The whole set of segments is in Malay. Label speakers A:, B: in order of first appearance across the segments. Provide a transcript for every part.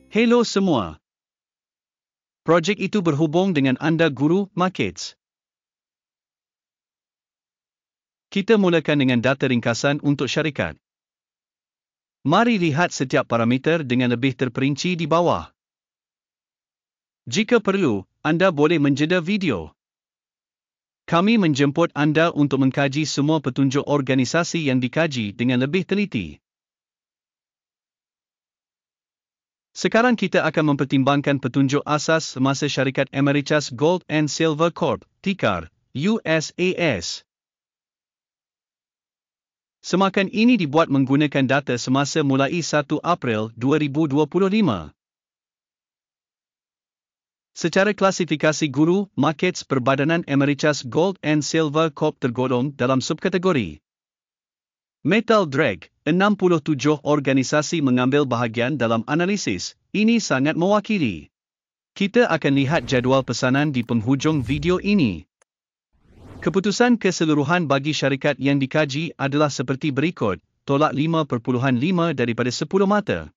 A: Hello semua. Projek itu berhubung dengan anda guru markets. Kita mulakan dengan data ringkasan untuk syarikat. Mari lihat setiap parameter dengan lebih terperinci di bawah. Jika perlu, anda boleh menjeda video. Kami menjemput anda untuk mengkaji semua petunjuk organisasi yang dikaji dengan lebih teliti. Sekarang kita akan mempertimbangkan petunjuk asas semasa syarikat Americas Gold and Silver Corp, ticker USAS. Semakan ini dibuat menggunakan data semasa mulai 1 April 2025. Secara klasifikasi guru, markets Perbadanan Americas Gold and Silver Corp tergolong dalam subkategori Metal Drag. 67 organisasi mengambil bahagian dalam analisis. Ini sangat mewakili. Kita akan lihat jadual pesanan di penghujung video ini. Keputusan keseluruhan bagi syarikat yang dikaji adalah seperti berikut, tolak 5.5 daripada 10 mata.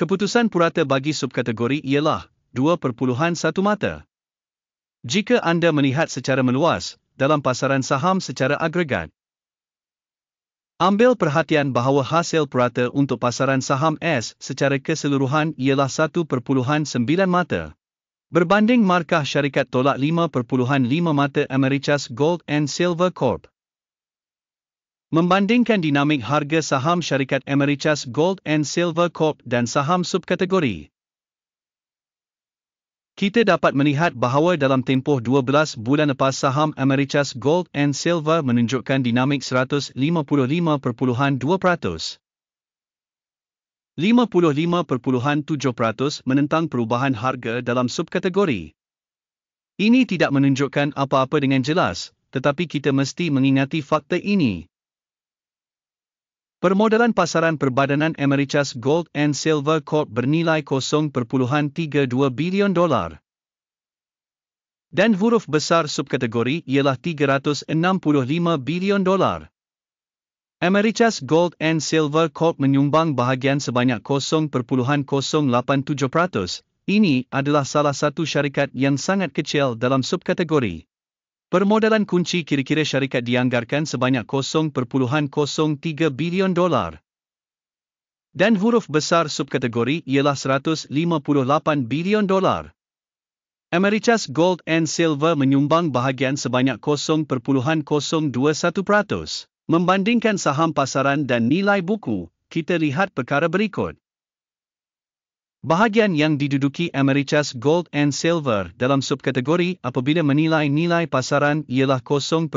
A: Keputusan purata bagi subkategori ialah 2.1 mata. Jika anda melihat secara meluas, dalam pasaran saham secara agregat, ambil perhatian bahawa hasil purata untuk pasaran saham S secara keseluruhan ialah 1.9 mata. Berbanding markah syarikat tolak 5.5 mata Americas Gold and Silver Corp. Membandingkan dinamik harga saham syarikat Americas Gold and Silver Corp dan saham subkategori, kita dapat melihat bahawa dalam tempoh 12 bulan lepas saham Americas Gold and Silver menunjukkan dinamik 155.2%. 55.7% menentang perubahan harga dalam subkategori. Ini tidak menunjukkan apa-apa dengan jelas, tetapi kita mesti mengingati fakta ini. Permodalan pasaran Perbadanan Americas Gold and Silver Corp bernilai $0.32 bilion. Dan huruf besar subkategori ialah $365 bilion. Americas Gold and Silver Corp menyumbang bahagian sebanyak 0.087%. Ini adalah salah satu syarikat yang sangat kecil dalam subkategori. Permodalan kunci kira-kira syarikat dianggarkan sebanyak $0.03 bilion. Dan huruf besar subkategori ialah $158 bilion. Americas Gold and Silver menyumbang bahagian sebanyak 0.01%. Membandingkan saham pasaran dan nilai buku, kita lihat perkara berikut. Bahagian yang diduduki Americas Gold and Silver dalam subkategori apabila menilai nilai pasaran ialah 0.087%.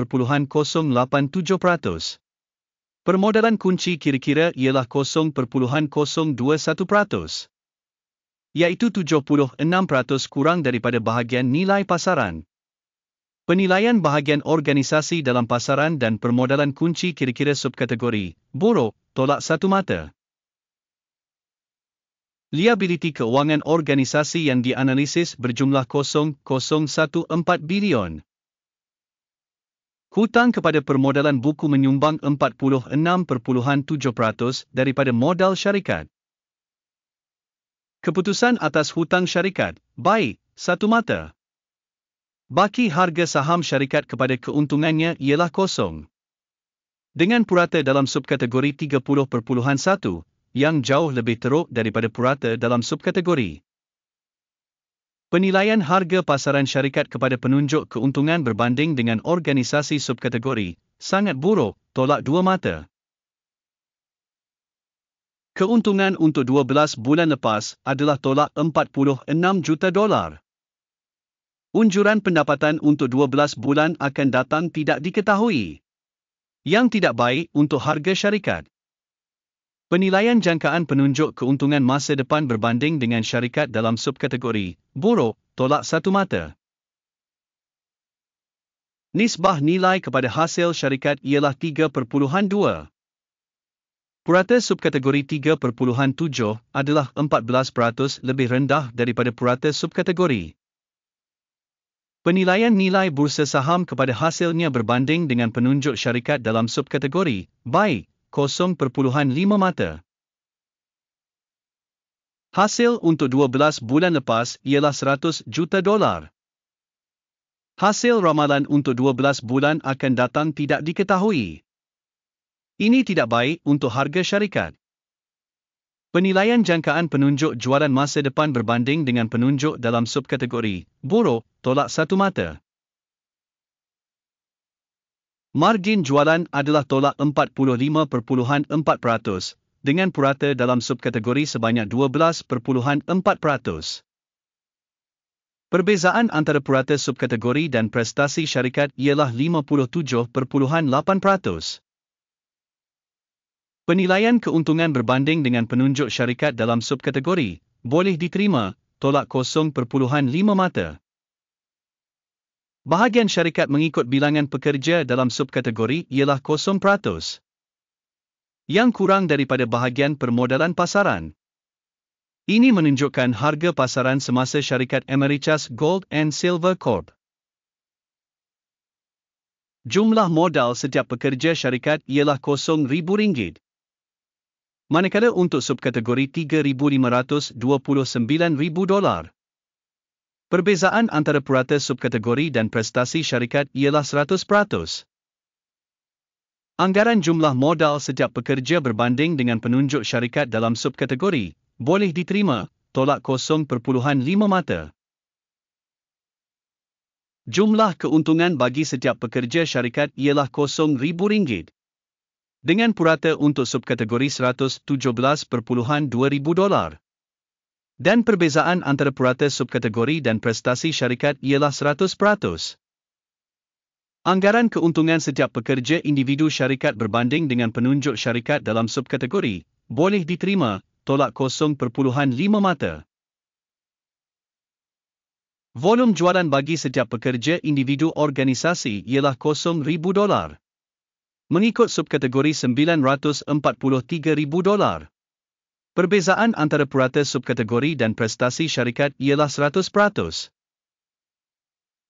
A: Permodalan kunci kira-kira ialah 0.021%. Iaitu 76% kurang daripada bahagian nilai pasaran. Penilaian bahagian organisasi dalam pasaran dan permodalan kunci kira-kira subkategori, buruk, tolak 1 mata. Liabiliti keuangan organisasi yang dianalisis berjumlah 0.014 bilion. Hutang kepada permodalan buku menyumbang 46.7% daripada modal syarikat. Keputusan atas hutang syarikat, baik, 1 mata. Baki harga saham syarikat kepada keuntungannya ialah 0. Dengan purata dalam subkategori 30.1, yang jauh lebih teruk daripada purata dalam subkategori. Penilaian harga pasaran syarikat kepada penunjuk keuntungan berbanding dengan organisasi subkategori, sangat buruk, tolak 2 mata. Keuntungan untuk 12 bulan lepas adalah tolak $46 juta. Unjuran pendapatan untuk 12 bulan akan datang tidak diketahui. Yang tidak baik untuk harga syarikat. Penilaian jangkaan penunjuk keuntungan masa depan berbanding dengan syarikat dalam subkategori, buruk, tolak 1 mata. Nisbah nilai kepada hasil syarikat ialah 3.2. Purata subkategori 3.7 adalah 14% lebih rendah daripada purata subkategori. Penilaian nilai bursa saham kepada hasilnya berbanding dengan penunjuk syarikat dalam subkategori, baik, 0.5 mata. Hasil untuk 12 bulan lepas ialah $100 juta. Hasil ramalan untuk 12 bulan akan datang tidak diketahui. Ini tidak baik untuk harga syarikat. Penilaian jangkaan penunjuk jualan masa depan berbanding dengan penunjuk dalam subkategori buruk, tolak satu mata. Margin jualan adalah tolak 45.4%, dengan purata dalam subkategori sebanyak 12.4%. Perbezaan antara purata subkategori dan prestasi syarikat ialah 57.8%. Penilaian keuntungan berbanding dengan penunjuk syarikat dalam subkategori boleh diterima, tolak 0.5 mata. Bahagian syarikat mengikut bilangan pekerja dalam subkategori ialah 0%. Yang kurang daripada bahagian permodalan pasaran. Ini menunjukkan harga pasaran semasa syarikat Americas Gold and Silver Corp. Jumlah modal setiap pekerja syarikat ialah RM0,000. Manakala untuk subkategori $3,529,000. Perbezaan antara purata subkategori dan prestasi syarikat ialah 100%. Anggaran jumlah modal setiap pekerja berbanding dengan penunjuk syarikat dalam subkategori boleh diterima, tolak 0.5 mata. Jumlah keuntungan bagi setiap pekerja syarikat ialah RM0,000. Dengan purata untuk subkategori $117.2,000. Dan perbezaan antara purata subkategori dan prestasi syarikat ialah 100%. Anggaran keuntungan setiap pekerja individu syarikat berbanding dengan penunjuk syarikat dalam subkategori boleh diterima, tolak 0.5 mata. Volum jualan bagi setiap pekerja individu organisasi ialah $0,000. Mengikut subkategori $943,000. Perbezaan antara purata subkategori dan prestasi syarikat ialah 100%.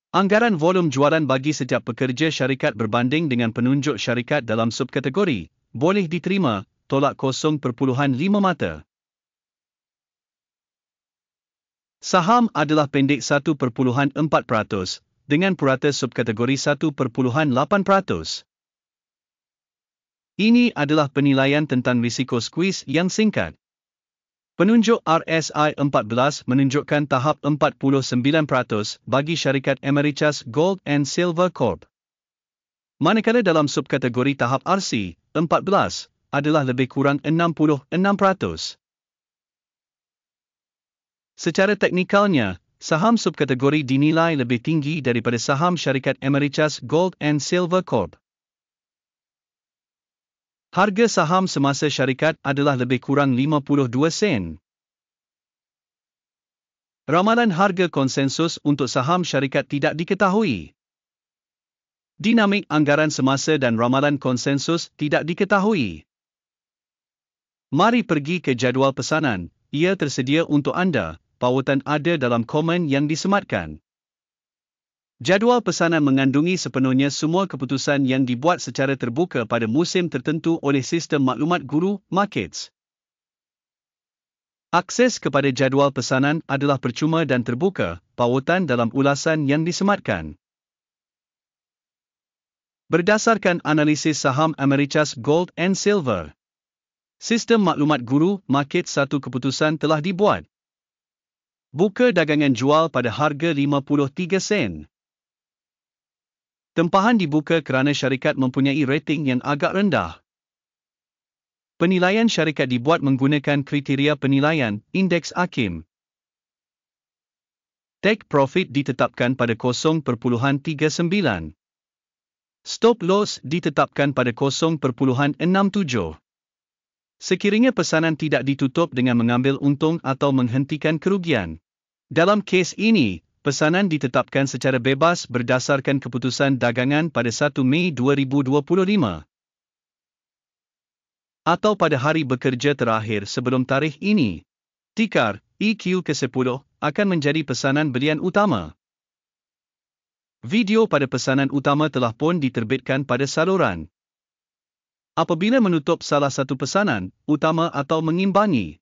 A: Anggaran volum jualan bagi setiap pekerja syarikat berbanding dengan penunjuk syarikat dalam subkategori boleh diterima, tolak 0.5 mata. Saham adalah pendek 1.4% dengan purata subkategori 1.8%. Ini adalah penilaian tentang risiko squeeze yang singkat. Penunjuk RSI 14 menunjukkan tahap 49% bagi syarikat Americas Gold and Silver Corp. Manakala dalam subkategori tahap RC 14 adalah lebih kurang 66%. Secara teknikalnya, saham subkategori dinilai lebih tinggi daripada saham syarikat Americas Gold and Silver Corp. Harga saham semasa syarikat adalah lebih kurang 52 sen. Ramalan harga konsensus untuk saham syarikat tidak diketahui. Dinamik anggaran semasa dan ramalan konsensus tidak diketahui. Mari pergi ke jadual pesanan, ia tersedia untuk anda. Pautan ada dalam komen yang disematkan. Jadual pesanan mengandungi sepenuhnya semua keputusan yang dibuat secara terbuka pada musim tertentu oleh sistem maklumat guru, Markets. Akses kepada jadual pesanan adalah percuma dan terbuka, pautan dalam ulasan yang disematkan. Berdasarkan analisis saham Americas Gold and Silver, sistem maklumat guru, Markets satu keputusan telah dibuat. Buka dagangan jual pada harga 53 sen. Tempahan dibuka kerana syarikat mempunyai rating yang agak rendah. Penilaian syarikat dibuat menggunakan kriteria penilaian, indeks AKIM. Take profit ditetapkan pada 0.39. Stop loss ditetapkan pada 0.67. Sekiranya pesanan tidak ditutup dengan mengambil untung atau menghentikan kerugian. Dalam kes ini, pesanan ditetapkan secara bebas berdasarkan keputusan dagangan pada 1 Mei 2025. Atau pada hari bekerja terakhir sebelum tarikh ini. Tikar, EQ ke-10, akan menjadi pesanan belian utama. Video pada pesanan utama telah pun diterbitkan pada saluran. Apabila menutup salah satu pesanan utama atau mengimbangi,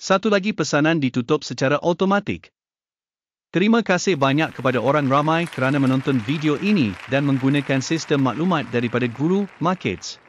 A: Satu lagi pesanan ditutup secara automatik. Terima kasih banyak kepada orang ramai kerana menonton video ini dan menggunakan sistem maklumat daripada Guru Markets.